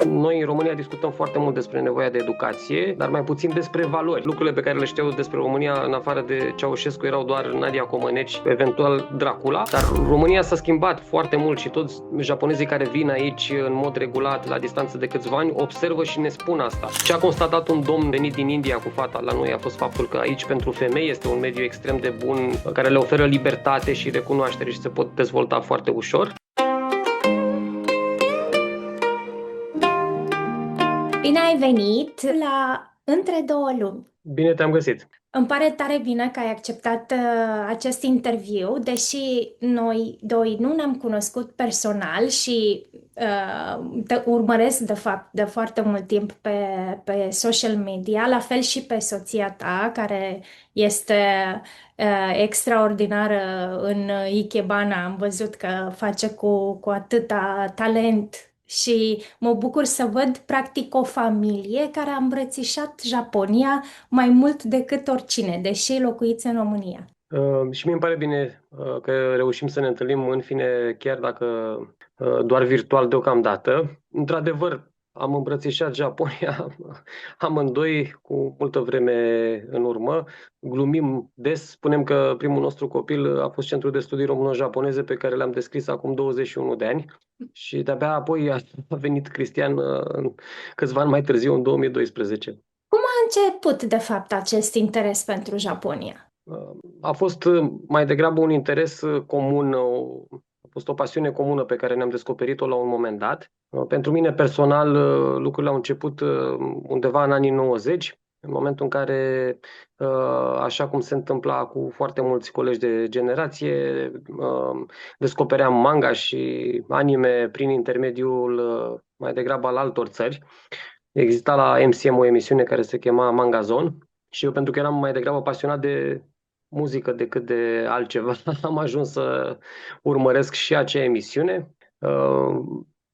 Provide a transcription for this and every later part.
Noi în România discutăm foarte mult despre nevoia de educație, dar mai puțin despre valori. Lucrurile pe care le știu despre România, în afară de Ceaușescu, erau doar Nadia Comăneci, eventual Dracula. Dar România s-a schimbat foarte mult și toți japonezii care vin aici în mod regulat, la distanță de câțiva ani, observă și ne spun asta. Ce a constatat un domn venit din India cu fata la noi a fost faptul că aici pentru femei este un mediu extrem de bun, care le oferă libertate și recunoaștere și se pot dezvolta foarte ușor. Bine ai venit la Între două lumi. Bine te-am găsit! Îmi pare tare bine că ai acceptat acest interviu, deși noi doi nu ne-am cunoscut personal și te urmăresc de fapt de foarte mult timp pe social media, la fel și pe soția ta, care este extraordinară în Ikebana. Am văzut că face cu atâta talent. Și mă bucur să văd practic o familie care a îmbrățișat Japonia mai mult decât oricine, deși locuiți în România. Și mie îmi pare bine că reușim să ne întâlnim în fine, chiar dacă doar virtual deocamdată. Într-adevăr, am îmbrățișat Japonia amândoi cu multă vreme în urmă. Glumim des, spunem că primul nostru copil a fost Centrul de Studii Româno-Japoneze pe care l-am descris acum 21 de ani și de-abia apoi a venit Cristian câțiva ani mai târziu, în 2012. Cum a început, de fapt, acest interes pentru Japonia? A fost mai degrabă un interes comun, a fost o pasiune comună pe care ne-am descoperit-o la un moment dat. Pentru mine personal, lucrurile au început undeva în anii 90, în momentul în care, așa cum se întâmpla cu foarte mulți colegi de generație, descopeream manga și anime prin intermediul mai degrabă al altor țări. Exista la MCM o emisiune care se chema Manga Zone și eu, pentru că eram mai degrabă pasionat de muzică decât de altceva, am ajuns să urmăresc și acea emisiune.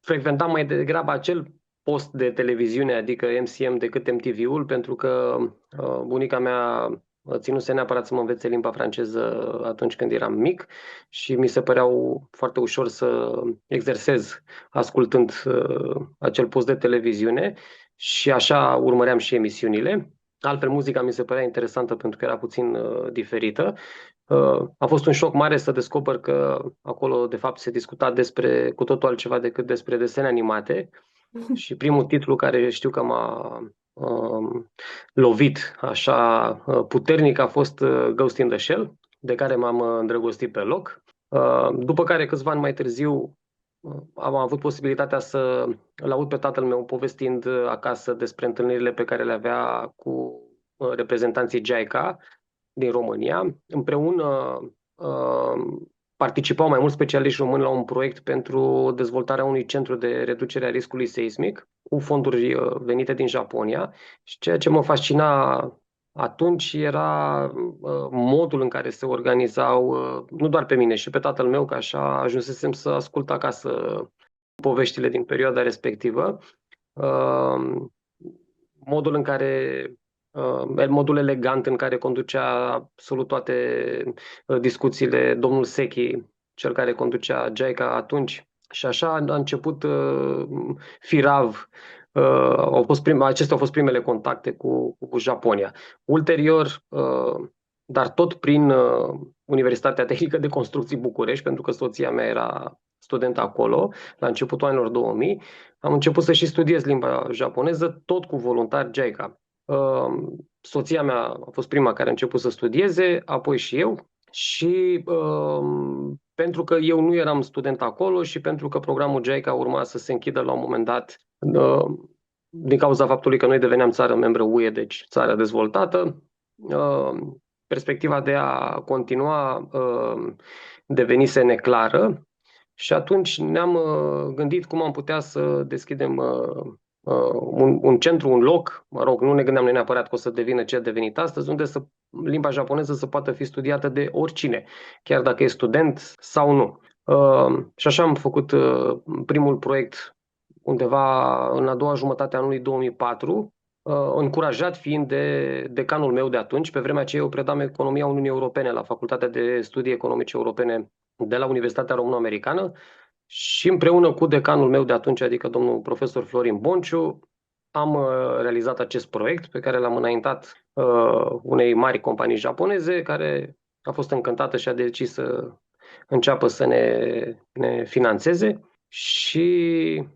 Frecventam mai degrabă acel post de televiziune, adică MCM, decât MTV-ul, pentru că bunica mea ținuse neapărat să mă învețe limba franceză atunci când eram mic și mi se păreau foarte ușor să exersez ascultând acel post de televiziune și așa urmăream și emisiunile. Altfel, muzica mi se părea interesantă pentru că era puțin diferită. A fost un șoc mare să descoper că acolo, de fapt, se discuta despre cu totul altceva decât despre desene animate. Și primul titlu care știu că m-a lovit așa puternic a fost Ghost in the Shell, de care m-am îndrăgostit pe loc. După care, câțiva ani mai târziu, am avut posibilitatea să îl aud pe tatăl meu povestind acasă despre întâlnirile pe care le avea cu reprezentanții JICA din România. Împreună participau mai mulți specialiști români la un proiect pentru dezvoltarea unui centru de reducere a riscului seismic cu fonduri venite din Japonia. Și ceea ce mă fascina atunci era modul în care se organizau, nu doar pe mine, și pe tatăl meu, că așa ajunsesem să ascult acasă poveștile din perioada respectivă. Modul în care modul elegant în care conducea absolut toate discuțiile domnul Sechi, cel care conducea JICA atunci. Și așa a început firav. Acestea au fost primele contacte cu Japonia. Ulterior, dar tot prin Universitatea Tehnică de Construcții București, pentru că soția mea era studentă acolo, la începutul anilor 2000, am început să și studiez limba japoneză, tot cu voluntari JICA. Soția mea a fost prima care a început să studieze, apoi și eu. Și pentru că eu nu eram student acolo și pentru că programul JICA urma să se închidă la un moment dat, din cauza faptului că noi deveneam țară membră UE, deci țară dezvoltată, perspectiva de a continua devenise neclară și atunci ne-am gândit cum am putea să deschidem un centru, un loc, mă rog, nu ne gândeam noi neapărat că o să devină ce a devenit astăzi, unde limba japoneză să poată fi studiată de oricine, chiar dacă e student sau nu. Și așa am făcut primul proiect undeva în a doua jumătate a anului 2004, încurajat fiind de decanul meu de atunci. Pe vremea aceea eu predam economia Uniunii Europene la Facultatea de Studii Economice Europene de la Universitatea Româno-Americană Și împreună cu decanul meu de atunci, adică domnul profesor Florin Bonciu, am realizat acest proiect pe care l-am înaintat unei mari companii japoneze care a fost încântată și a decis să înceapă să ne finanțeze și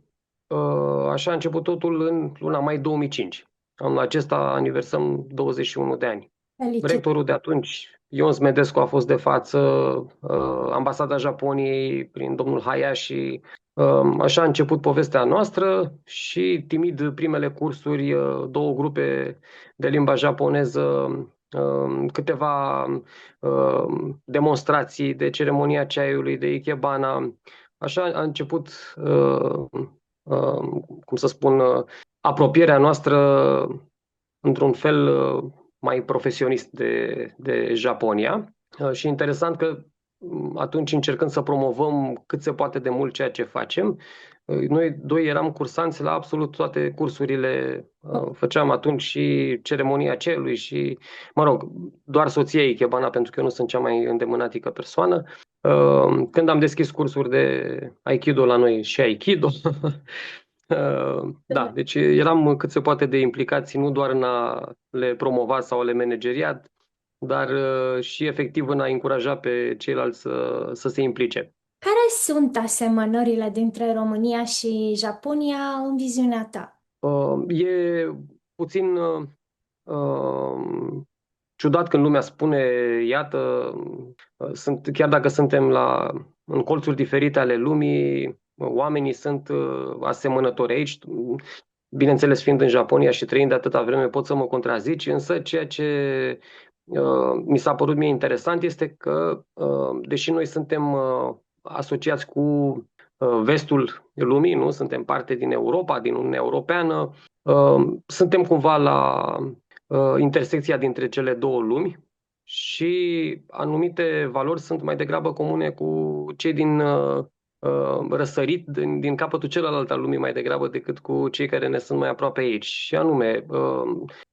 așa a început totul în luna mai 2005. Anul acesta aniversăm 21 de ani. Felicitări! Rectorul de atunci, Ion Smedescu, a fost de față, ambasada Japoniei prin domnul Hayashi. Așa a început povestea noastră și timid primele cursuri, două grupe de limba japoneză, câteva demonstrații de ceremonia ceaiului, de ikebana. Așa a început, cum să spun, apropierea noastră într-un fel mai profesionist de Japonia. Și interesant că atunci încercând să promovăm cât se poate de mult ceea ce facem, noi doi eram cursanți la absolut toate cursurile. Făceam atunci și ceremonia celui și, mă rog, doar soția Ikebana, pentru că eu nu sunt cea mai îndemânatică persoană. Când am deschis cursuri de Aikido la noi și Aikido, da, deci eram cât se poate de implicați nu doar în a le promova sau a le manageriat, dar și efectiv în a încuraja pe ceilalți să se implice. Care sunt asemănările dintre România și Japonia în viziunea ta? E puțin uh, ciudat când lumea spune, iată, chiar dacă suntem în colțuri diferite ale lumii, oamenii sunt asemănători aici. Bineînțeles, fiind în Japonia și trăind de atâta vreme, pot să mă contrazici, însă ceea ce mi s-a părut mie interesant este că, deși noi suntem asociați cu vestul lumii, nu? Suntem parte din Europa, din Uniunea Europeană, suntem cumva la intersecția dintre cele două lumi și anumite valori sunt mai degrabă comune cu cei din răsărit, din capătul celălalt al lumii mai degrabă decât cu cei care ne sunt mai aproape aici. Și anume,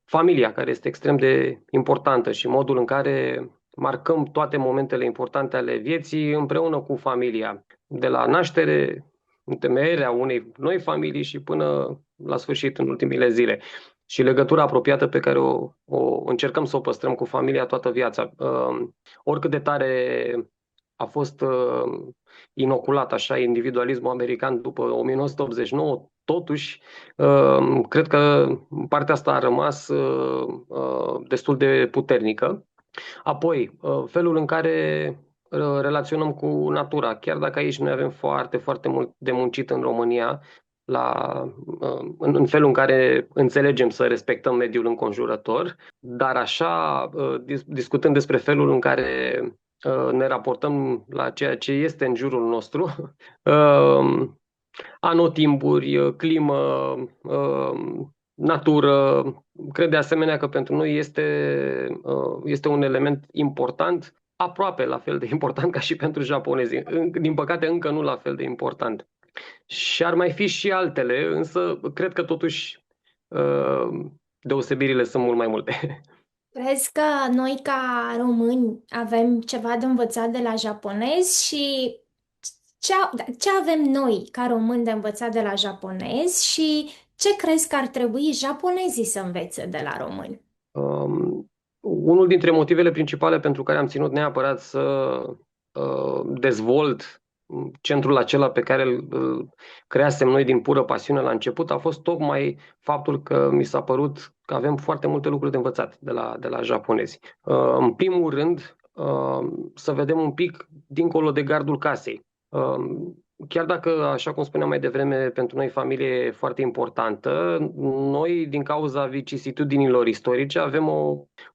familia, care este extrem de importantă și modul în care marcăm toate momentele importante ale vieții împreună cu familia. De la naștere, întemeierea unei noi familii și până la sfârșit, în ultimile zile. Și legătura apropiată pe care o încercăm să o păstrăm cu familia toată viața. Oricât de tare a fost inoculat așa individualismul american după 1989, totuși cred că partea asta a rămas destul de puternică. Apoi, felul în care relaționăm cu natura, chiar dacă aici noi avem foarte, foarte mult de muncit în România, în felul în care înțelegem să respectăm mediul înconjurător, dar așa, discutând despre felul în care ne raportăm la ceea ce este în jurul nostru, anotimpuri, climă, natură. Cred de asemenea că pentru noi este un element important, aproape la fel de important ca și pentru japonezi. Din păcate, încă nu la fel de important. Și ar mai fi și altele, însă cred că totuși deosebirile sunt mult mai multe. Crezi că noi ca români avem ceva de învățat de la japonezi și ce avem noi ca români de învățat de la japonezi și ce crezi că ar trebui japonezii să învețe de la români? Unul dintre motivele principale pentru care am ținut neapărat să dezvolt centrul acela pe care îl creasem noi din pură pasiune la început a fost tocmai faptul că mi s-a părut că avem foarte multe lucruri de învățat de la japonezi. În primul rând, să vedem un pic dincolo de gardul casei. Chiar dacă, așa cum spuneam mai devreme, pentru noi familie e foarte importantă, noi, din cauza vicisitudinilor istorice, avem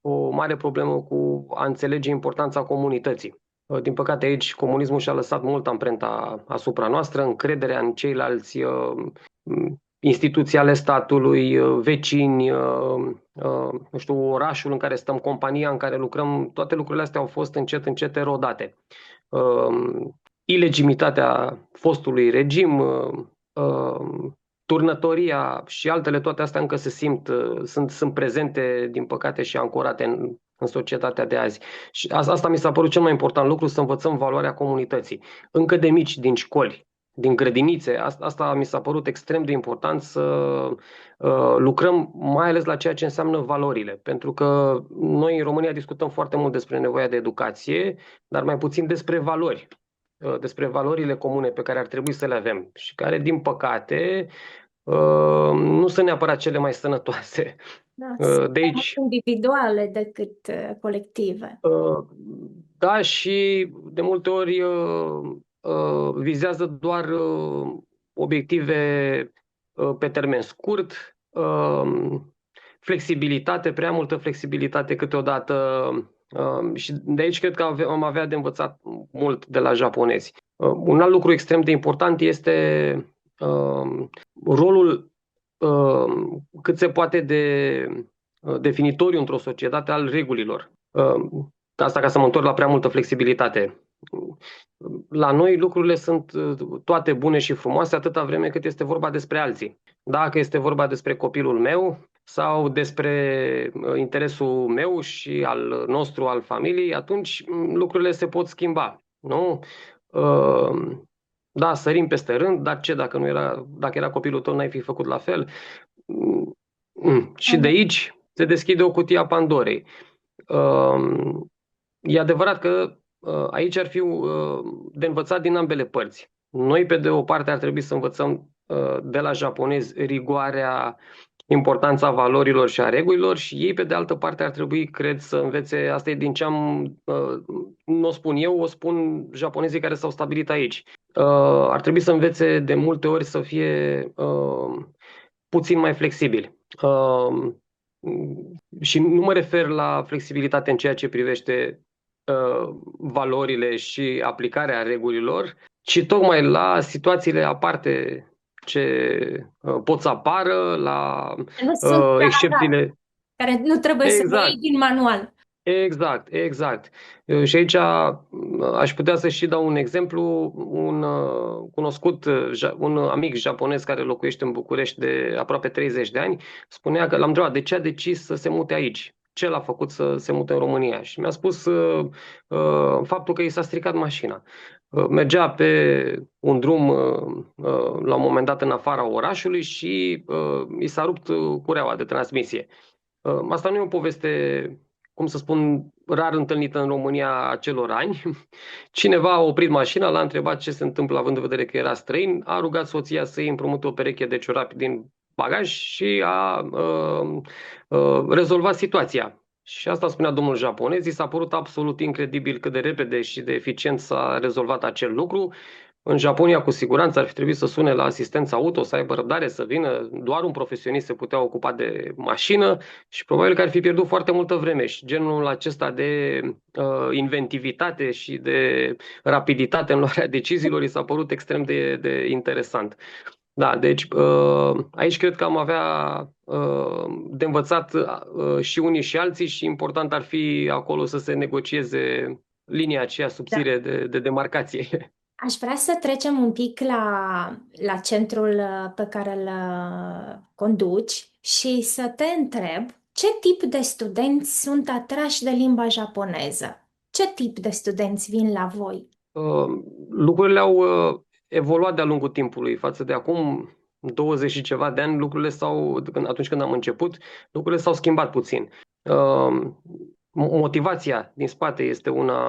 o mare problemă cu a înțelege importanța comunității. Din păcate aici comunismul și-a lăsat mult amprenta asupra noastră, încrederea în ceilalți instituții ale statului, vecini, nu știu, orașul în care stăm, compania în care lucrăm, toate lucrurile astea au fost încet, încet erodate. Ilegitimitatea fostului regim, turnătoria și altele, toate astea încă se simt, sunt prezente, din păcate, și ancorate în societatea de azi. Și asta mi s-a părut cel mai important lucru, să învățăm valoarea comunității. Încă de mici, din școli, din grădinițe. Asta mi s-a părut extrem de important să lucrăm mai ales la ceea ce înseamnă valorile. Pentru că noi în România discutăm foarte mult despre nevoia de educație, dar mai puțin despre valori, despre valorile comune pe care ar trebui să le avem și care, din păcate, nu sunt neapărat cele mai sănătoase. Da, sunt De mai mult aici, individuale decât colective. da, și de multe ori vizează doar obiective pe termen scurt, flexibilitate, prea multă flexibilitate câteodată. Și de aici cred că am avea de învățat mult de la japonezi. Un alt lucru extrem de important este rolul cât se poate de definitoriu într-o societate al regulilor. Asta ca să mă întorc la prea multă flexibilitate. La noi lucrurile sunt toate bune și frumoase atâta vreme cât este vorba despre alții. Dacă este vorba despre copilul meu sau despre interesul meu și al nostru, al familiei, atunci lucrurile se pot schimba. Nu? Da, sărim peste rând, dar ce dacă nu era, dacă era copilul tău, n-ai fi făcut la fel? Și de aici se deschide o cutie a Pandorei. E adevărat că aici ar fi de învățat din ambele părți. Noi, pe de o parte, ar trebui să învățăm de la japonezi rigoarea, importanța valorilor și a regulilor și ei, pe de altă parte, ar trebui, cred, să învețe, asta e din ce am, nu o spun eu, o spun japonezii care s-au stabilit aici. Ar trebui să învețe de multe ori să fie puțin mai flexibili. Și nu mă refer la flexibilitate în ceea ce privește valorile și aplicarea regulilor, ci tocmai la situațiile aparte ce pot să apară, la Nu sunt excepțiile. care nu trebuie să le Exact. iei din manual. Exact, exact. Și aici aș putea să și dau un exemplu. Un cunoscut, un amic japonez care locuiește în București de aproape 30 de ani, spunea că l-am întrebat de ce a decis să se mute aici. Ce l-a făcut să se mute în România? Și mi-a spus faptul că i s-a stricat mașina. Mergea pe un drum la un moment dat în afara orașului și i s-a rupt cureaua de transmisie. Asta nu e o poveste, cum să spun, rar întâlnită în România acelor ani. Cineva a oprit mașina, l-a întrebat ce se întâmplă având în vedere că era străin, a rugat soția să îi împrumute o pereche de ciorapi din bagaj și a rezolvat situația. Și asta spunea domnul japonez, i s-a părut absolut incredibil cât de repede și de eficient s-a rezolvat acel lucru. În Japonia, cu siguranță, ar fi trebuit să sune la asistența auto, să aibă răbdare, să vină. Doar un profesionist se putea ocupa de mașină și probabil că ar fi pierdut foarte multă vreme. Și genul acesta de inventivitate și de rapiditate în luarea deciziilor i s-a părut extrem de interesant. Da, deci aici cred că am avea de învățat și unii și alții și important ar fi acolo să se negocieze linia aceea Da. subțire de demarcație. Aș vrea să trecem un pic la centrul pe care îl conduci și să te întreb ce tip de studenți sunt atrași de limba japoneză? Ce tip de studenți vin la voi? Lucrurile au evoluat de-a lungul timpului față de acum 20 și ceva de ani. Lucrurile atunci când am început, lucrurile s-au schimbat puțin. Motivația din spate este una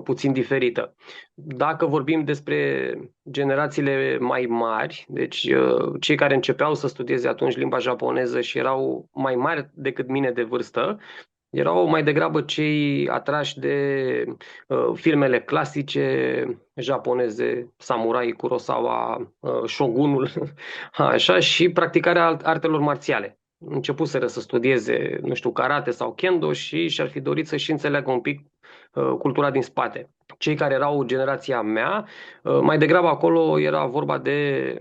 puțin diferită. Dacă vorbim despre generațiile mai mari, deci cei care începeau să studieze atunci limba japoneză și erau mai mari decât mine de vârstă, erau mai degrabă cei atrași de filmele clasice japoneze, Samurai, Kurosawa, Shogunul, așa, și practicarea artelor marțiale. Începuseră să studieze, nu știu, karate sau kendo și și-ar fi dorit să și înțeleagă un pic cultura din spate. Cei care erau generația mea, mai degrabă acolo era vorba de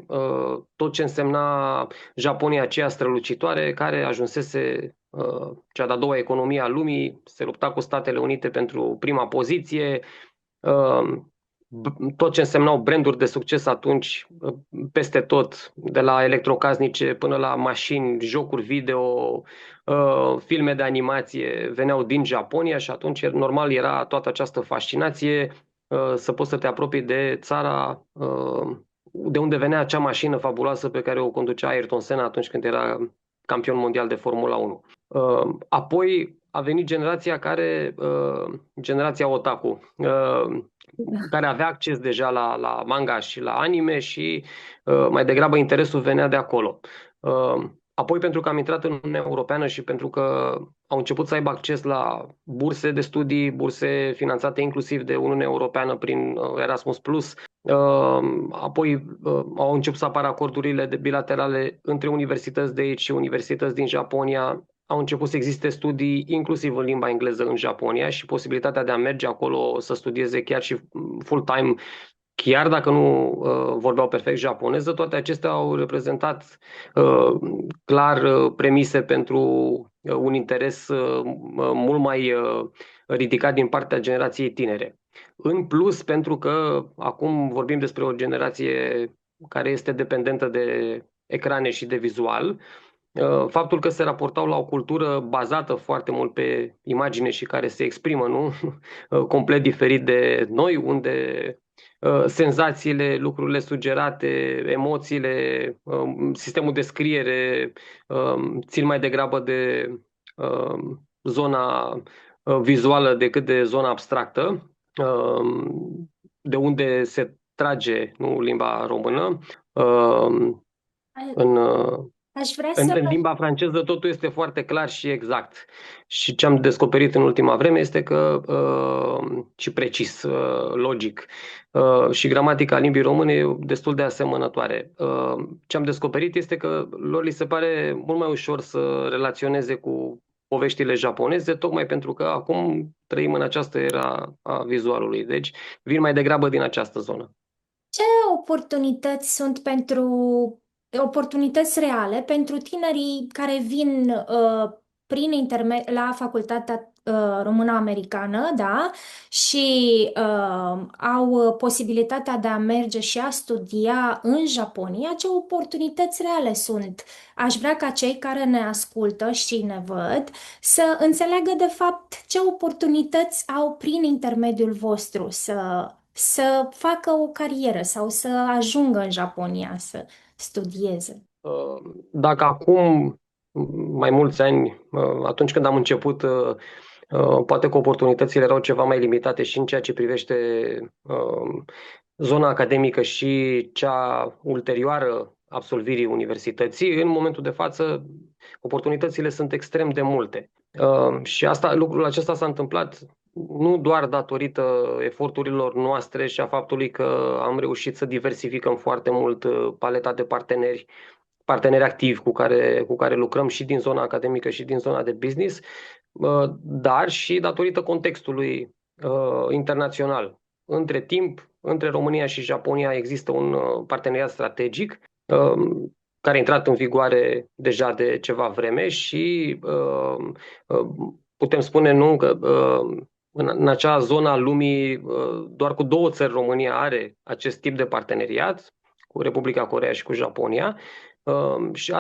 tot ce însemna Japonia aceea strălucitoare care ajunsese cea de-a doua economie a lumii, se lupta cu Statele Unite pentru prima poziție, tot ce însemnau branduri de succes atunci, peste tot, de la electrocasnice până la mașini, jocuri video, filme de animație, veneau din Japonia și atunci normal era toată această fascinație să poți să te apropii de țara de unde venea acea mașină fabuloasă pe care o conducea Ayrton Senna atunci când era campion mondial de Formula 1. Apoi a venit generația otaku, care avea acces deja la manga și la anime și mai degrabă interesul venea de acolo. Apoi, pentru că am intrat în Uniunea Europeană și pentru că au început să aibă acces la burse de studii, burse finanțate inclusiv de Uniunea Europeană prin Erasmus+, apoi au început să apară acordurile bilaterale între universități de aici și universități din Japonia. Au început să existe studii inclusiv în limba engleză în Japonia și posibilitatea de a merge acolo să studieze chiar și full-time, chiar dacă nu vorbeau perfect japoneză. Toate acestea au reprezentat clar premise pentru un interes mult mai ridicat din partea generației tinere. În plus, pentru că acum vorbim despre o generație care este dependentă de ecrane și de vizual, faptul că se raportau la o cultură bazată foarte mult pe imagine și care se exprimă, nu? Complet diferit de noi, unde senzațiile, lucrurile sugerate, emoțiile, sistemul de scriere țin mai degrabă de zona vizuală decât de zona abstractă, de unde se trage, nu, limba română. În Aș vrea în să... limba franceză totul este foarte clar și exact. Și ce am descoperit în ultima vreme este că, și precis, logic, și gramatica limbii române e destul de asemănătoare. Ce am descoperit este că lor li se pare mult mai ușor să relaționeze cu poveștile japoneze, tocmai pentru că acum trăim în această era a vizualului. Deci vin mai degrabă din această zonă. Ce oportunități sunt oportunități reale pentru tinerii care vin la facultatea română-americană, da, și au posibilitatea de a merge și a studia în Japonia? Ce oportunități reale sunt? Aș vrea ca cei care ne ascultă și ne văd să înțeleagă de fapt ce oportunități au prin intermediul vostru să facă o carieră sau să ajungă în Japonia să studieze. Dacă acum mai mulți ani, atunci când am început, poate că oportunitățile erau ceva mai limitate și în ceea ce privește zona academică și cea ulterioară absolvirii universității, în momentul de față oportunitățile sunt extrem de multe. Și lucrul acesta s-a întâmplat nu doar datorită eforturilor noastre și a faptului că am reușit să diversificăm foarte mult paleta de parteneri activi cu care lucrăm și din zona academică și din zona de business, dar și datorită contextului internațional. Între timp, între România și Japonia există un parteneriat strategic care a intrat în vigoare deja de ceva vreme și putem spune, nu, că în acea zonă a lumii doar cu două țări România are acest tip de parteneriat, cu Republica Coreea și cu Japonia. Și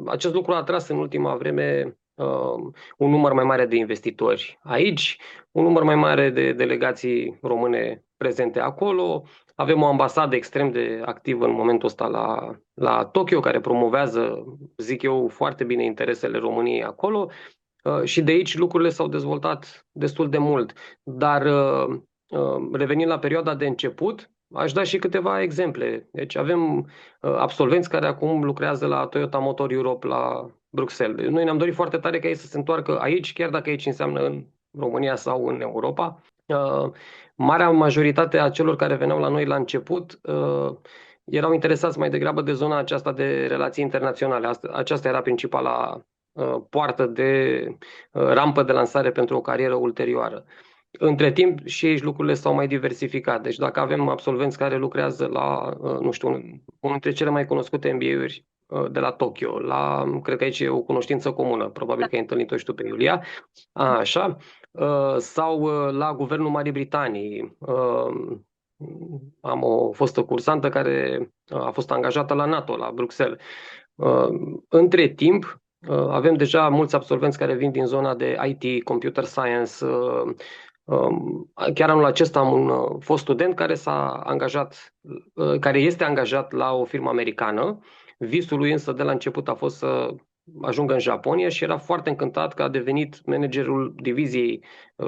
acest lucru a atras în ultima vreme un număr mai mare de investitori aici, un număr mai mare de delegații române prezente acolo. Avem o ambasadă extrem de activă în momentul ăsta la Tokyo, care promovează, zic eu, foarte bine interesele României acolo. Și de aici lucrurile s-au dezvoltat destul de mult. Dar revenind la perioada de început, aș da și câteva exemple. Deci avem absolvenți care acum lucrează la Toyota Motor Europe la Bruxelles. Noi ne-am dorit foarte tare ca ei să se întoarcă aici, chiar dacă aici înseamnă în România sau în Europa. Marea majoritate a celor care veneau la noi la început erau interesați mai degrabă de zona aceasta de relații internaționale. Aceasta era principala poartă de rampă de lansare pentru o carieră ulterioară. Între timp și aici lucrurile s-au mai diversificat. Deci dacă avem absolvenți care lucrează la, nu știu, unul dintre cele mai cunoscute MBA-uri de la Tokyo, cred că aici e o cunoștință comună, probabil că ai întâlnit-o și tu pe Iulia, așa, sau la Guvernul Marii Britanii. Am o fostă cursantă care a fost angajată la NATO, la Bruxelles. Între timp, avem deja mulți absolvenți care vin din zona de IT, computer science, Chiar anul acesta am un fost student care s-a angajat, care este angajat la o firmă americană. Visul lui însă de la început a fost să ajungă în Japonia și era foarte încântat că a devenit managerul diviziei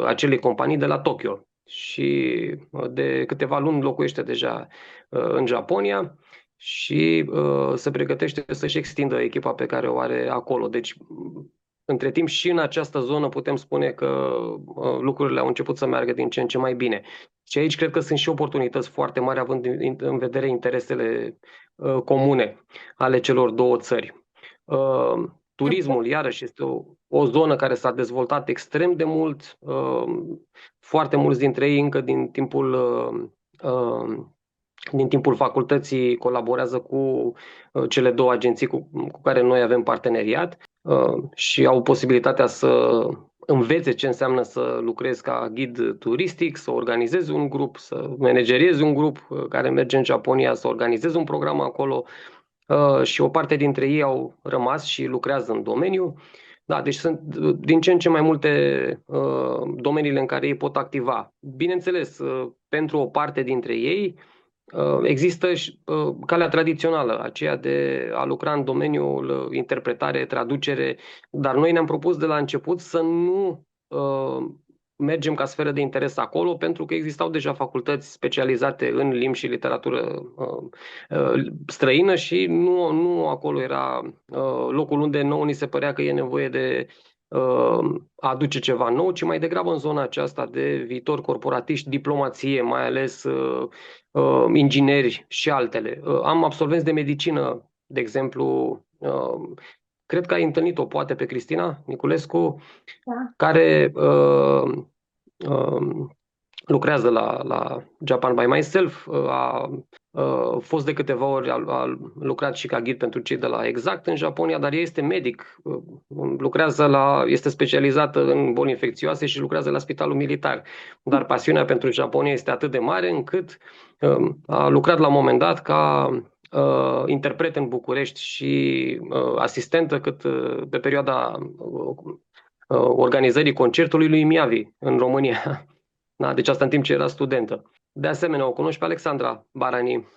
acelei companii de la Tokyo. Și de câteva luni locuiește deja în Japonia și se pregătește să-și extindă echipa pe care o are acolo. Deci între timp și în această zonă putem spune că lucrurile au început să meargă din ce în ce mai bine. Și aici cred că sunt și oportunități foarte mari având în vedere interesele comune ale celor două țări. Turismul, iarăși, este o zonă care s-a dezvoltat extrem de mult. Foarte mulți dintre ei încă din timpul facultății colaborează cu cele două agenții cu care noi avem parteneriat și au posibilitatea să învețe ce înseamnă să lucrezi ca ghid turistic, să organizezi un grup, să manageriezi un grup care merge în Japonia, să organizezi un program acolo și o parte dintre ei au rămas și lucrează în domeniu. Da, deci sunt din ce în ce mai multe domeniile în care ei pot activa. Bineînțeles, pentru o parte dintre ei, există și calea tradițională, aceea de a lucra în domeniul interpretare, traducere, dar noi ne-am propus de la început să nu mergem ca sferă de interes acolo, pentru că existau deja facultăți specializate în limbi și literatură străină și nu acolo era locul unde nouă ni se părea că e nevoie de a aduce ceva nou, ci mai degrabă în zona aceasta de viitor corporatiști, diplomație, mai ales ingineri și altele. Am absolvenți de medicină, de exemplu, cred că ai întâlnit-o poate pe Cristina Niculescu, Da. care uh, lucrează la Japan by Myself, a fost de câteva ori, a lucrat și ca ghid pentru cei de la Exact în Japonia, dar ea este medic, este specializată în boli infecțioase și lucrează la spitalul militar. Dar pasiunea pentru Japonia este atât de mare încât a lucrat la un moment dat ca interpret în București și asistentă cât pe perioada organizării concertului lui Miavi în România. Da, deci asta în timp ce era studentă. De asemenea, o cunosc pe Alexandra Barani,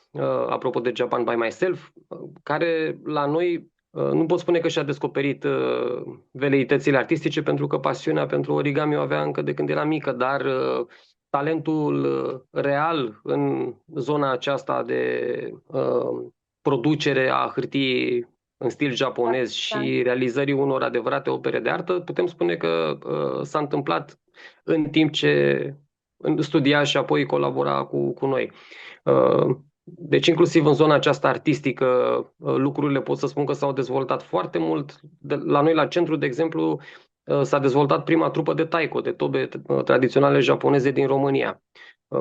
apropo de Japan by Myself, care la noi nu pot spune că și-a descoperit veleitățile artistice pentru că pasiunea pentru origami o avea încă de când era mică, dar talentul real în zona aceasta de producere a hârtiei în stil japonez Da. și realizării unor adevărate opere de artă, putem spune că s-a întâmplat în timp ce studia și apoi colabora cu noi. Deci inclusiv în zona aceasta artistică lucrurile pot să spun că s-au dezvoltat foarte mult. La noi la centru, de exemplu, s-a dezvoltat prima trupă de taiko, de tobe tradiționale japoneze din România.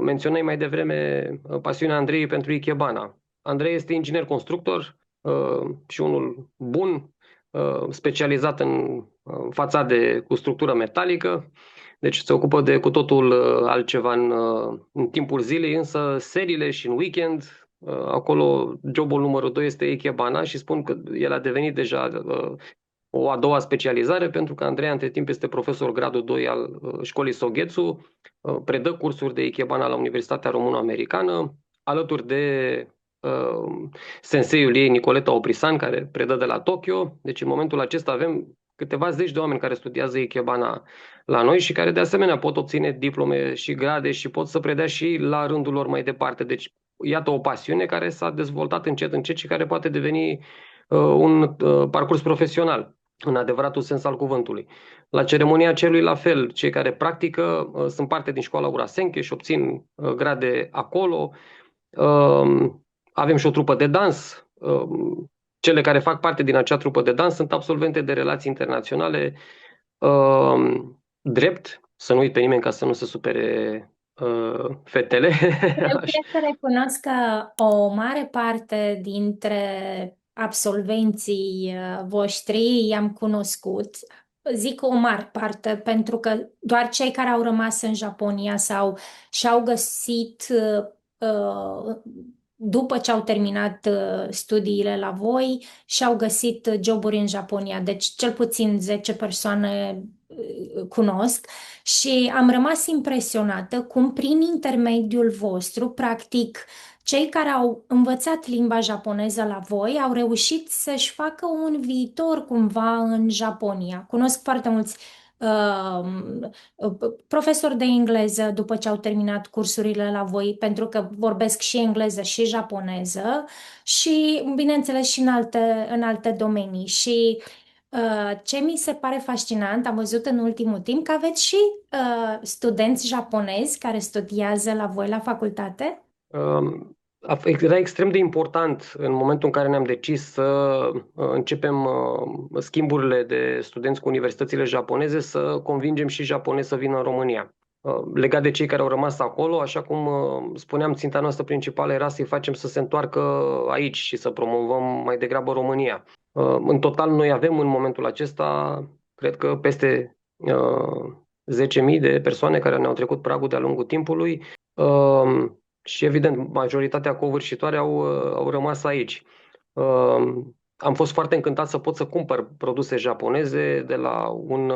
Menționai mai devreme pasiunea Andrei pentru Ikebana. Andrei este inginer constructor și unul bun, specializat în fațade cu structură metalică. Deci se ocupă de cu totul altceva în timpul zilei, însă seriile și în weekend, acolo jobul numărul 2 este Ikebana și spun că el a devenit deja o a doua specializare pentru că Andrei între timp este profesor gradul 2 al școlii Sogetsu, predă cursuri de Ikebana la Universitatea Română-Americană, alături de senseiul ei Nicoleta Oprisan, care predă de la Tokyo. Deci în momentul acesta avem câteva zeci de oameni care studiază Ikebana la noi și care de asemenea pot obține diplome și grade și pot să predea și la rândul lor mai departe. Deci iată o pasiune care s-a dezvoltat încet încet și care poate deveni un parcurs profesional în adevăratul sens al cuvântului. La ceremonia celui la fel, cei care practică sunt parte din școala Urasenke și obțin grade acolo. Avem și o trupă de dans. Cele care fac parte din acea trupă de dans sunt absolvente de relații internaționale drept, să nu uit pe nimeni ca să nu se supere fetele. Eu cred că recunosc că o mare parte dintre absolvenții voștri i-am cunoscut. Zic o mare parte, pentru că doar cei care au rămas în Japonia sau și-au găsit, după ce au terminat studiile la voi, și-au găsit joburi în Japonia. Deci cel puțin 10 persoane cunosc și am rămas impresionată cum prin intermediul vostru, practic, cei care au învățat limba japoneză la voi au reușit să-și facă un viitor cumva în Japonia. Cunosc foarte mulți profesori de engleză după ce au terminat cursurile la voi, pentru că vorbesc și engleză și japoneză și, bineînțeles, și în alte domenii. Și ce mi se pare fascinant, am văzut în ultimul timp că aveți și studenți japonezi care studiază la voi la facultate. Era extrem de important în momentul în care ne-am decis să începem schimburile de studenți cu universitățile japoneze, să convingem și japonezi să vină în România. Legat de cei care au rămas acolo, așa cum spuneam, ținta noastră principală era să-i facem să se întoarcă aici și să promovăm mai degrabă România. În total, noi avem în momentul acesta, cred că peste 10.000 de persoane care ne-au trecut pragul de-a lungul timpului. Și evident, majoritatea covârșitoare au rămas aici. Am fost foarte încântat să pot să cumpăr produse japoneze de la un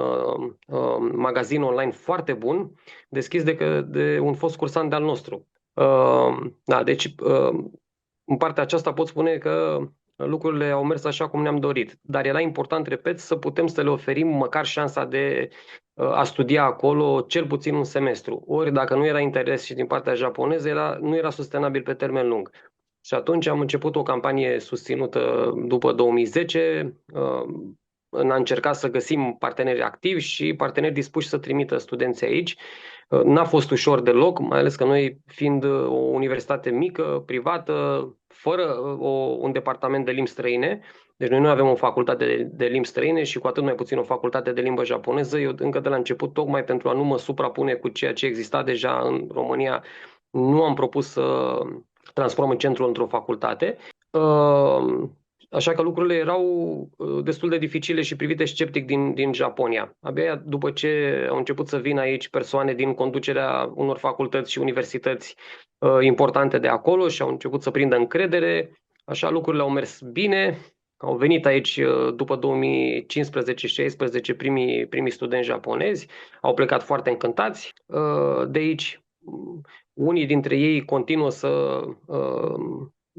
magazin online foarte bun, deschis de un fost cursant de-al nostru. Da, deci în partea aceasta pot spune că lucrurile au mers așa cum ne-am dorit. Dar era important, repet, să putem să le oferim măcar șansa de a studia acolo cel puțin un semestru. Ori dacă nu era interes și din partea japoneză, nu era sustenabil pe termen lung. Și atunci am început o campanie susținută după 2010 în a încerca să găsim parteneri activi și parteneri dispuși să trimită studenții aici. N-a fost ușor deloc, mai ales că noi, fiind o universitate mică, privată, fără un departament de limbi străine, deci noi nu avem o facultate de limbi străine și cu atât mai puțin o facultate de limbă japoneză, eu încă de la început, tocmai pentru a nu mă suprapune cu ceea ce exista deja în România, nu am propus să transform centrul într-o facultate. Așa că lucrurile erau destul de dificile și privite sceptic din Japonia. Abia după ce au început să vină aici persoane din conducerea unor facultăți și universități importante de acolo și au început să prindă încredere, așa lucrurile au mers bine. Au venit aici după 2015-16 primii studenți japonezi, au plecat foarte încântați de aici. Unii dintre ei continuă să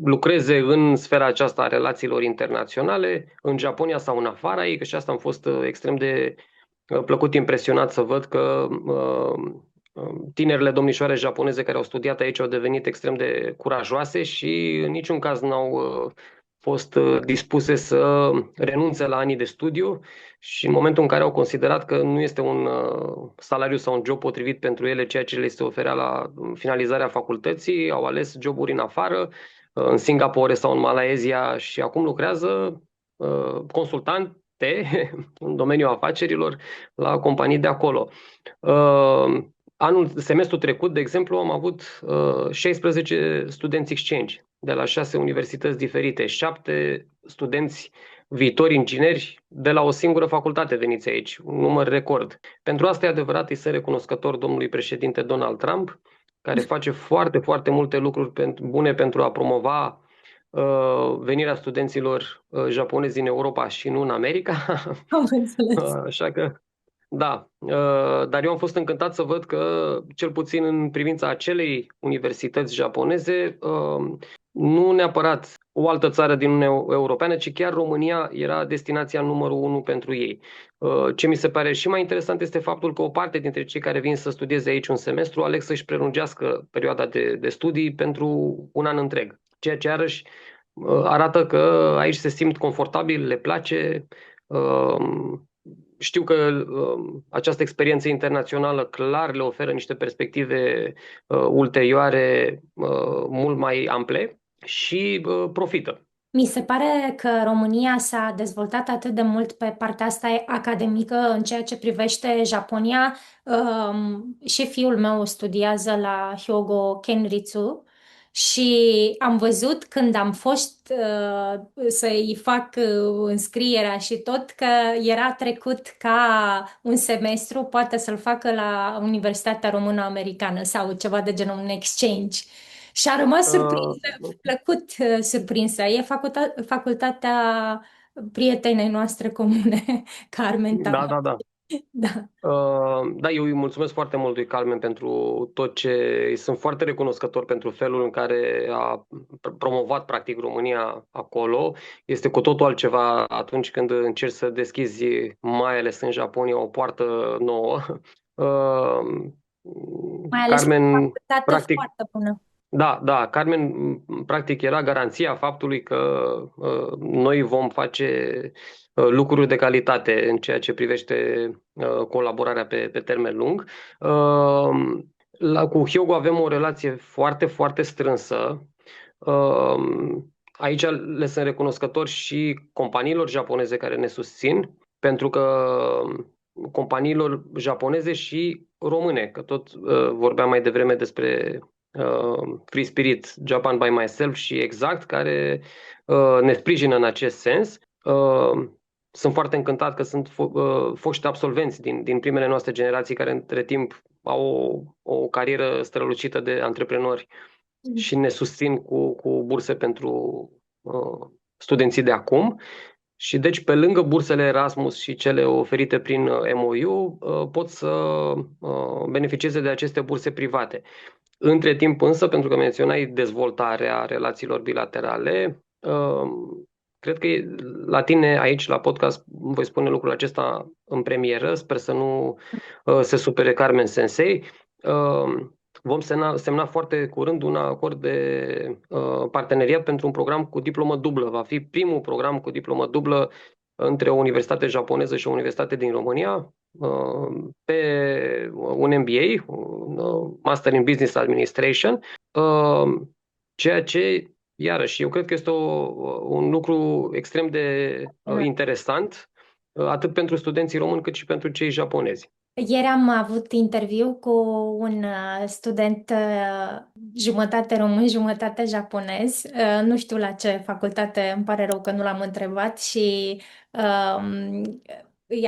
lucreze în sfera aceasta a relațiilor internaționale, în Japonia sau în afara ei, că și asta am fost extrem de plăcut impresionat să văd că tinerile domnișoare japoneze care au studiat aici au devenit extrem de curajoase și în niciun caz n-au fost dispuse să renunțe la anii de studiu și în momentul în care au considerat că nu este un salariu sau un job potrivit pentru ele, ceea ce le se oferea la finalizarea facultății, au ales joburi în afară, în Singapore sau în Malaezia și acum lucrează consultante în domeniul afacerilor la companii de acolo. Semestrul trecut, de exemplu, am avut 16 studenți exchange de la 6 universități diferite, 7 studenți viitori ingineri de la o singură facultate veniți aici, un număr record. Pentru asta e adevărat, îi sunt recunoscător domnului președinte Donald Trump, care face foarte, foarte multe lucruri bune pentru a promova venirea studenților japonezi în Europa și nu în America. Am înțeles. Așa că da, dar eu am fost încântat să văd că, cel puțin în privința acelei universități japoneze, nu neapărat o altă țară din Uniunea Europeană, ci chiar România era destinația numărul 1 pentru ei. Ce mi se pare și mai interesant este faptul că o parte dintre cei care vin să studieze aici un semestru aleg să-și prelungească perioada de studii pentru un an întreg, ceea ce iarăși arată că aici se simt confortabil, le place. Știu că această experiență internațională clar le oferă niște perspective ulterioare mult mai ample și profită. Mi se pare că România s-a dezvoltat atât de mult pe partea asta academică în ceea ce privește Japonia. Și fiul meu studiază la Hyogo Kenritsu și am văzut când am fost să-i fac înscrierea și tot că era trecut ca un semestru, poate să-l facă la Universitatea Română-Americană sau ceva de genul, un exchange. Și a rămas Uh, surprinsă, plăcut surprinsă. E facultatea prietenei noastre comune, Carmen da, Tama. da, da. Da. Da, eu îi mulțumesc foarte mult lui Carmen pentru tot ce... Sunt foarte recunoscător pentru felul în care a promovat practic România acolo. Este cu totul altceva atunci când încerci să deschizi, mai ales în Japonia, o poartă nouă. Uh, Mai ales cu o Carmen, facultate practic, foarte bună. da, da, Carmen, practic era garanția faptului că noi vom face lucruri de calitate în ceea ce privește colaborarea pe termen lung. Uh, cu Hyogo avem o relație foarte, foarte strânsă. Aici le sunt recunoscători și companiilor japoneze care ne susțin, pentru că companiilor japoneze și române, că tot vorbeam mai devreme despre Free Spirit, Japan by Myself și Exact, care ne sprijină în acest sens. Sunt foarte încântat că sunt foști absolvenți din primele noastre generații care între timp au o carieră strălucită de antreprenori și ne susțin cu burse pentru studenții de acum. Și deci, pe lângă bursele Erasmus și cele oferite prin MOU, pot să beneficieze de aceste burse private. Între timp însă, pentru că menționai dezvoltarea relațiilor bilaterale, cred că la tine aici, la podcast, voi spune lucrul acesta în premieră, sper să nu se supere Carmen Sensei. Vom semna foarte curând un acord de parteneriat pentru un program cu diplomă dublă. Va fi primul program cu diplomă dublă între o universitate japoneză și o universitate din România, pe un MBA, un Master in Business Administration, ceea ce, iarăși, eu cred că este un lucru extrem de interesant, atât pentru studenții români cât și pentru cei japonezi. Ieri am avut interviu cu un student jumătate român, jumătate japonez. Nu știu la ce facultate, îmi pare rău că nu l-am întrebat și um,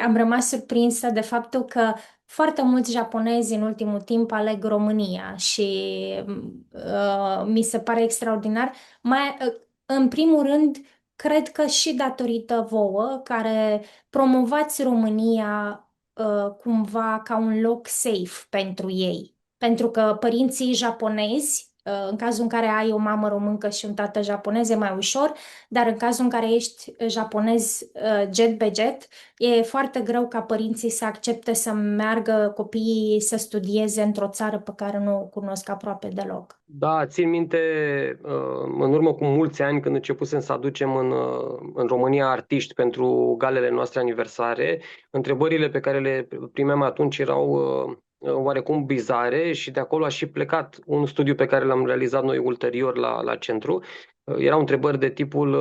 am rămas surprinsă de faptul că foarte mulți japonezi în ultimul timp aleg România și mi se pare extraordinar. În primul rând, cred că și datorită vouă, care promovați România cumva ca un loc safe pentru ei. Pentru că părinții japonezi, în cazul în care ai o mamă româncă și un tată japonez, e mai ușor, dar în cazul în care ești japonez jet be jet, e foarte greu ca părinții să accepte să meargă copiii să studieze într-o țară pe care nu o cunosc aproape deloc. Da, țin minte, în urmă cu mulți ani, când începusem să aducem în România artiști pentru galele noastre aniversare, întrebările pe care le primeam atunci erau oarecum bizare și de acolo a și plecat un studiu pe care l-am realizat noi ulterior la centru. Erau întrebări de tipul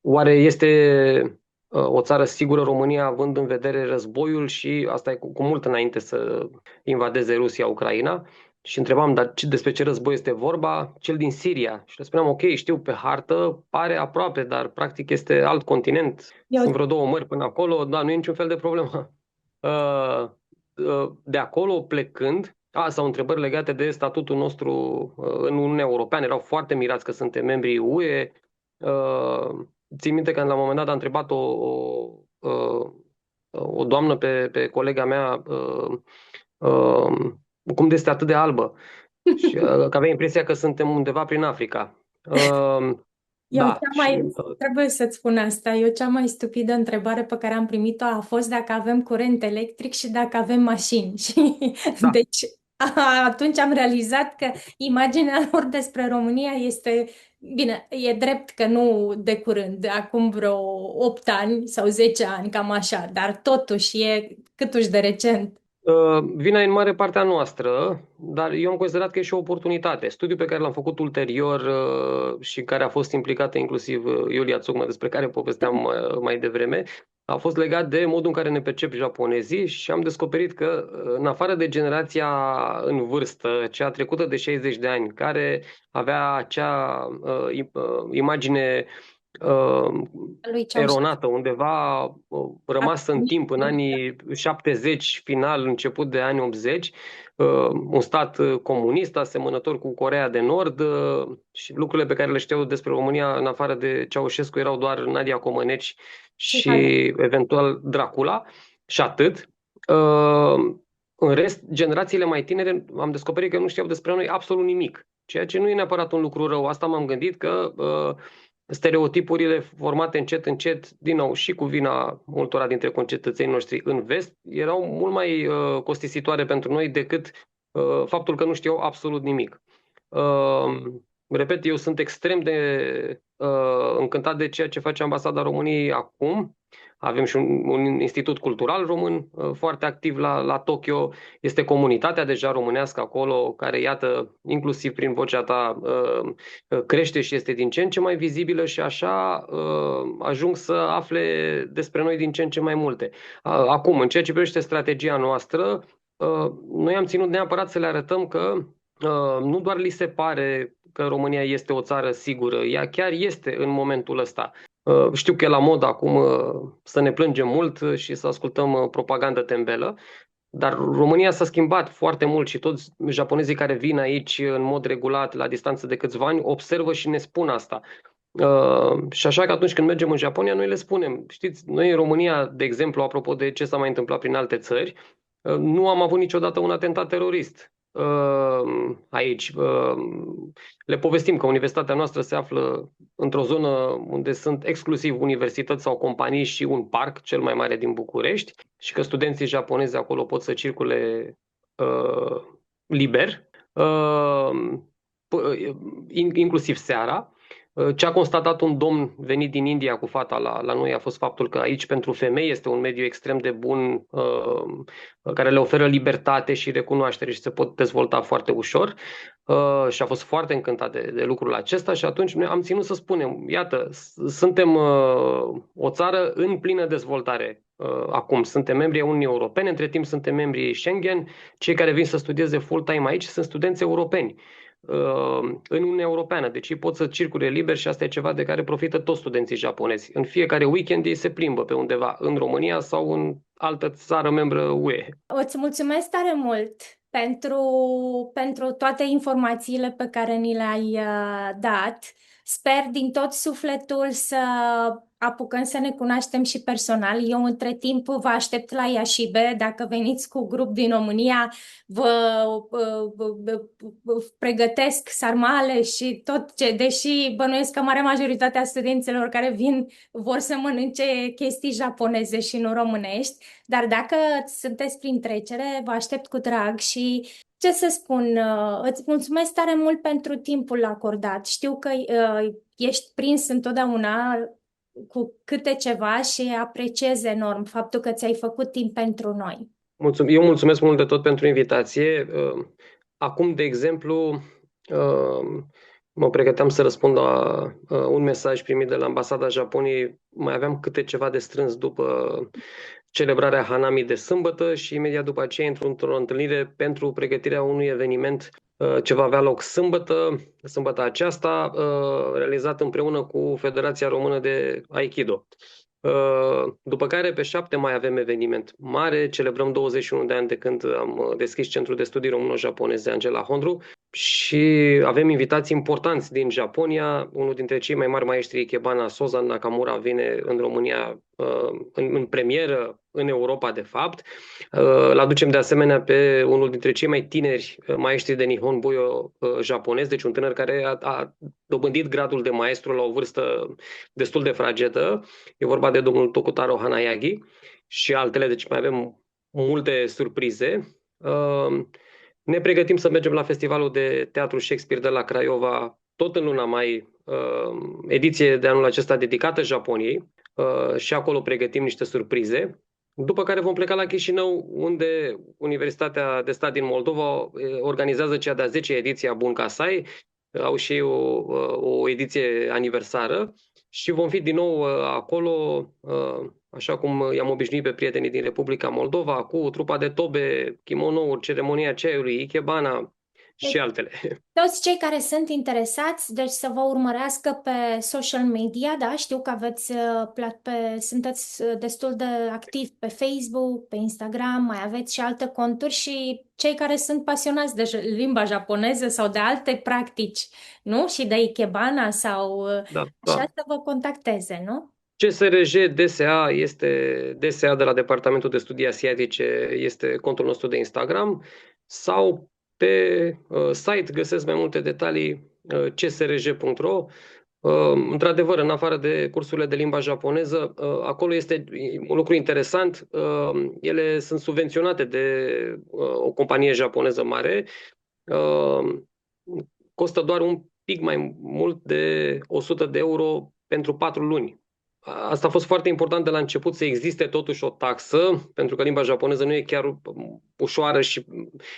oare este o țară sigură România, având în vedere războiul și asta e cu mult înainte să invadeze Rusia Ucraina? Și întrebam, dar despre ce război este vorba? Cel din Siria. Și le spuneam, ok, știu, pe hartă pare aproape, dar practic este alt continent. Sunt Eu, vreo 2 mări până acolo, da, nu e niciun fel de problemă. De acolo plecând, sau întrebări legate de statutul nostru în Uniunea Europeană, erau foarte mirați că suntem membrii UE. Țin minte că la un moment dat a întrebat o doamnă pe colega mea cum de este atât de albă și că avea impresia că suntem undeva prin Africa. eu Da, și trebuie să-ți spun asta, eu cea mai stupidă întrebare pe care am primit-o a fost dacă avem curent electric și dacă avem mașini. Și da. deci atunci am realizat că imaginea lor despre România este, bine, e drept că nu de curând, de acum vreo 8 ani sau 10 ani, cam așa, dar totuși e câtuși de recent. Vina e în mare parte a noastră, dar eu am considerat că e și o oportunitate. Studiul pe care l-am făcut ulterior și în care a fost implicată inclusiv Iulia Țucmă, despre care povesteam mai devreme, a fost legat de modul în care ne percep japonezii și am descoperit că, în afară de generația în vârstă, cea trecută de 60 de ani, care avea acea imagine uh, Lui Ceaușescu. eronată, undeva rămasă în timp, în anii 70, final, început de anii 80, un stat comunist, asemănător cu Coreea de Nord, și lucrurile pe care le știau despre România, în afară de Ceaușescu, erau doar Nadia Comăneci Și și eventual Dracula, și atât. În rest, generațiile mai tinere am descoperit că nu știau despre noi absolut nimic, ceea ce nu e neapărat un lucru rău. Asta m-am gândit că stereotipurile formate încet, încet, din nou, și cu vina multora dintre concetățenii noștri în vest, erau mult mai costisitoare pentru noi decât faptul că nu știau absolut nimic. Uh, Repet, eu sunt extrem de încântat de ceea ce face Ambasada României acum. Avem și un institut cultural român foarte activ la Tokyo. Este comunitatea deja românească acolo, care, iată, inclusiv prin vocea ta, crește și este din ce în ce mai vizibilă și așa ajung să afle despre noi din ce în ce mai multe. Acum, în ceea ce privește strategia noastră, noi am ținut neapărat să le arătăm că nu doar li se pare că România este o țară sigură, ea chiar este în momentul ăsta. Știu că e la mod acum să ne plângem mult și să ascultăm propagandă tembelă, dar România s-a schimbat foarte mult și toți japonezii care vin aici în mod regulat, la distanță de câțiva ani, observă și ne spun asta. Și așa că atunci când mergem în Japonia, noi le spunem, știți, noi în România, de exemplu, apropo de ce s-a mai întâmplat prin alte țări, nu am avut niciodată un atentat terorist aici. Le povestim că universitatea noastră se află într-o zonă unde sunt exclusiv universități sau companii și un parc, cel mai mare din București, și că studenții japonezi acolo pot să circule uh, liber, inclusiv seara. Ce a constatat un domn venit din India cu fata la noi a fost faptul că aici pentru femei este un mediu extrem de bun, care le oferă libertate și recunoaștere și se pot dezvolta foarte ușor. Și a fost foarte încântat de lucrul acesta și atunci noi am ținut să spunem, iată, suntem o țară în plină dezvoltare. Acum suntem membri ai Uniunii Europene, între timp suntem membri ai Schengen, cei care vin să studieze full-time aici sunt studenți europeni în Uniunea Europeană, deci ei pot să circule liber și asta e ceva de care profită toți studenții japonezi. În fiecare weekend ei se plimbă pe undeva în România sau în altă țară membră UE. îți mulțumesc tare mult pentru toate informațiile pe care ni le-ai dat. Sper din tot sufletul să apucăm să ne cunoaștem și personal. Eu între timp vă aștept la Iașibe. Dacă veniți cu grup din România, vă pregătesc sarmale și tot ce, deși bănuiesc că marea majoritate a studenților care vin vor să mănânce chestii japoneze și nu românești. Dar dacă sunteți prin trecere, vă aștept cu drag și ce să spun, îți mulțumesc tare mult pentru timpul acordat. Știu că ești prins întotdeauna cu câte ceva și apreciez enorm faptul că ți-ai făcut timp pentru noi. Eu mulțumesc mult de tot pentru invitație. Acum, de exemplu, mă pregăteam să răspund la un mesaj primit de la Ambasada Japoniei. Mai aveam câte ceva de strâns după celebrarea Hanami de sâmbătă și imediat după aceea intru într-o întâlnire pentru pregătirea unui eveniment ce va avea loc sâmbătă aceasta, realizat împreună cu Federația Română de Aikido. După care, pe 7 mai avem eveniment mare, celebrăm 21 de ani de când am deschis Centrul de Studii Româno-Japoneze Angela Hondru și avem invitații importanți din Japonia. Unul dintre cei mai mari maestri Ikebana, Sozan Nakamura, vine în România în premieră în Europa, de fapt. Îl aducem de asemenea pe unul dintre cei mai tineri maestri de Nihon Buyo japonez, deci un tânăr care a dobândit gradul de maestru la o vârstă destul de fragedă. E vorba de domnul Tokutaro Hanayagi și altele, deci mai avem multe surprize. Ne pregătim să mergem la Festivalul de Teatru Shakespeare de la Craiova, tot în luna mai, ediție de anul acesta dedicată Japoniei, și acolo pregătim niște surprize. După care vom pleca la Chișinău, unde Universitatea de Stat din Moldova organizează cea de-a 10-a ediție a Bunkasai. Au și ei o ediție aniversară și vom fi din nou acolo, așa cum i-am obișnuit pe prietenii din Republica Moldova, cu trupa de tobe, kimono-uri, ceremonia ceaiului, ikebana și altele. Toți cei care sunt interesați, deci să vă urmărească pe social media, da? Știu că aveți, sunteți destul de activi pe Facebook, pe Instagram, mai aveți și alte conturi și cei care sunt pasionați de limba japoneză sau de alte practici, nu? Și de ikebana sau Da, așa da. să vă contacteze, nu? CSRJ DSA este DSA de la Departamentul de Studii Asiatice, este contul nostru de Instagram sau pe site găsesc mai multe detalii csrj.ro. Într-adevăr, în afară de cursurile de limba japoneză, acolo este un lucru interesant. Ele sunt subvenționate de o companie japoneză mare. Costă doar un pic mai mult de 100 de euro pentru 4 luni. Asta a fost foarte important de la început, să existe totuși o taxă, pentru că limba japoneză nu e chiar ușoară și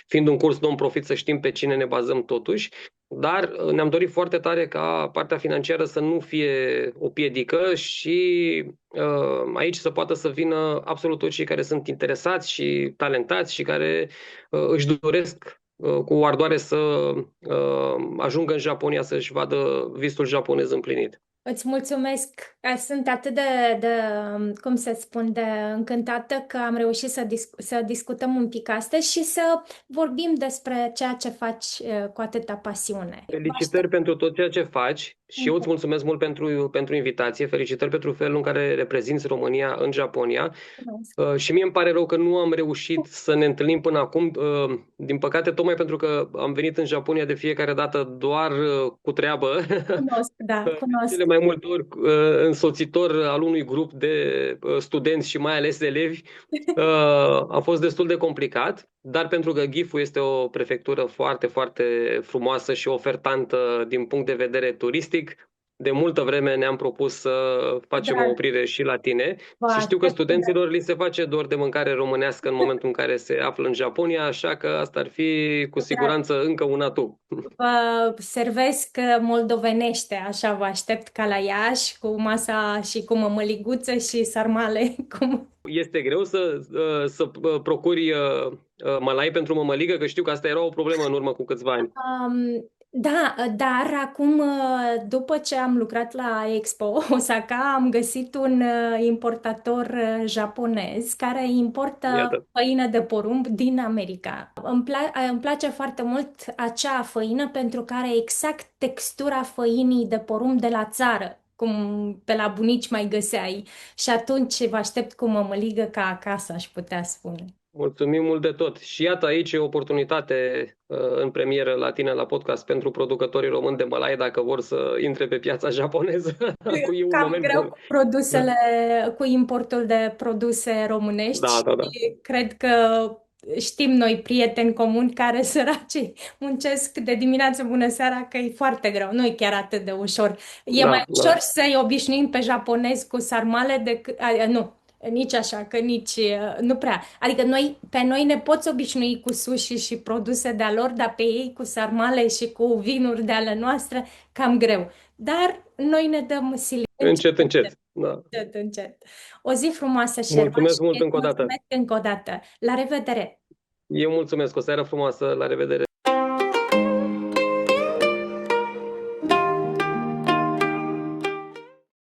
fiind un curs non-profit să știm pe cine ne bazăm totuși, dar ne-am dorit foarte tare ca partea financiară să nu fie o piedică și aici să poată să vină absolut toți cei care sunt interesați și talentați și care își doresc cu ardoare să ajungă în Japonia să-și vadă visul japonez împlinit. Îți mulțumesc. Sunt atât de, cum să spun, de încântată că am reușit să discutăm un pic astăzi și să vorbim despre ceea ce faci cu atâta pasiune. Vă Felicitări aștept. pentru tot ceea ce faci și eu îți mulțumesc mult pentru invitație. Felicitări pentru felul în care reprezinți România în Japonia. Mulțumesc. Și mie îmi pare rău că nu am reușit să ne întâlnim până acum. Din păcate, tocmai pentru că am venit în Japonia de fiecare dată doar cu treabă. Cunosc, da, Cele cunosc. mai multe ori însoțitor al unui grup de studenți și mai ales elevi, a fost destul de complicat, dar pentru că Gifu este o prefectură foarte, foarte frumoasă și ofertantă din punct de vedere turistic, de multă vreme ne-am propus să facem o Drag, oprire și la tine vă și știu că aștept cu drag. studenților li se face dor de mâncare românească în momentul în care se află în Japonia, așa că asta ar fi cu Cu drag. siguranță încă un atu. Vă servesc moldovenește, așa vă aștept ca la Iași, cu masa și cu mămăliguță și sarmale. Cum... Este greu să procuri mălai pentru mămăligă, că știu că asta era o problemă în urmă cu câțiva ani. Da, dar acum, după ce am lucrat la Expo Osaka, am găsit un importator japonez care importă Iată, făină de porumb din America. Îmi place foarte mult acea făină pentru că are exact textura făinii de porumb de la țară, cum pe la bunici mai găseai. Și atunci vă aștept cu mămăligă ca acasă, aș putea spune. mulțumim mult de tot. Și iată aici e o oportunitate în premieră la tine la podcast pentru producătorii români de mălai dacă vor să intre pe piața japoneză. Acum e un Cam moment greu bun. cu produsele, cu importul de produse românești Da, și da, da. cred că știm noi prieteni comuni care săraci muncesc de dimineață bună seara că e foarte greu, nu e chiar atât de ușor. E mai Da, ușor da. să-i obișnuim pe japonezi cu sarmale decât, nu, nici așa, că nici, nu prea. Adică pe noi ne poți obișnui cu sushi și produse de-a lor, dar pe ei cu sarmale și cu vinuri de ale noastre, cam greu. Dar noi ne dăm silit încet, Încet, încet. Da. încet, încet. O zi frumoasă, Șervan, Mulțumesc și mult îți încă o dată. mulțumesc încă o dată. La revedere! Eu mulțumesc. O seară frumoasă. La revedere.